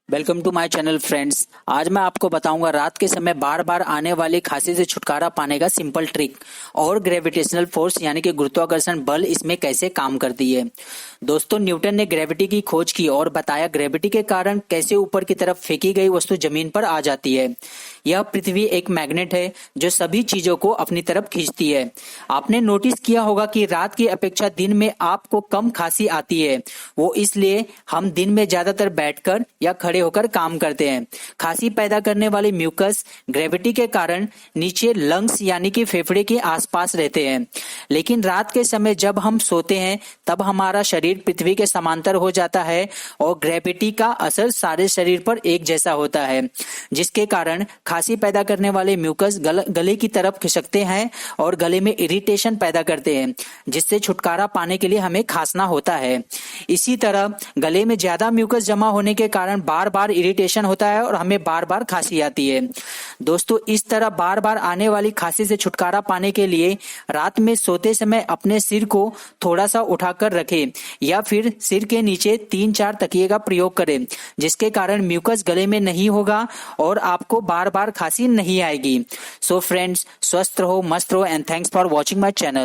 Welcome to my channel friends. आज मैं आपको बताऊंगा रात के समय बार बार आने वाली खांसी से छुटकारा पाने का सिंपल ट्रिक और ग्रेविटेशनल फोर्स यानी कि गुरुत्वाकर्षण बल इसमें कैसे काम करती है। दोस्तों, न्यूटन ने ग्रेविटी की खोज की और बताया ग्रेविटी के कारण कैसे ऊपर की तरफ फेंकी गई वस्तु जमीन पर आ जाती है। यह पृथ्वी एक मैग्नेट है जो सभी चीजों को अपनी तरफ खींचती है। आपने नोटिस किया होगा कि रात की अपेक्षा दिन में आपको कम खांसी आती है। वो इसलिए हम दिन में ज्यादातर बैठकर या खड़े होकर काम करते हैं। खांसी पैदा करने वाली म्यूकस ग्रेविटी के कारण नीचे लंग्स यानी कि फेफड़े के आसपास रहते हैं, लेकिन रात के समय जब हम सोते हैं तब हमारा शरीर पृथ्वी के समांतर हो जाता है और ग्रेविटी का असर सारे शरीर पर एक जैसा होता है, जिसके कारण खांसी पैदा करने वाले म्यूकस गले की तरफ खिसकते हैं और गले में इरिटेशन पैदा करते हैं, जिससे छुटकारा पाने के लिए हमें खांसना होता है। इसी तरह गले में ज्यादा म्यूकस जमा होने के कारण बार बार इरिटेशन होता है और हमें बार बार खांसी आती है। दोस्तों, इस तरह बार बार आने वाली खांसी से छुटकारा पाने के लिए रात में सोते समय अपने सिर को थोड़ा सा उठाकर रखें या फिर सिर के नीचे 3-4 तकिए का प्रयोग करें, जिसके कारण म्यूकस गले में नहीं होगा और आपको बार बार खांसी नहीं आएगी। सो फ्रेंड्स, स्वस्थ रहो, मस्त रहो and thanks for watching my channel.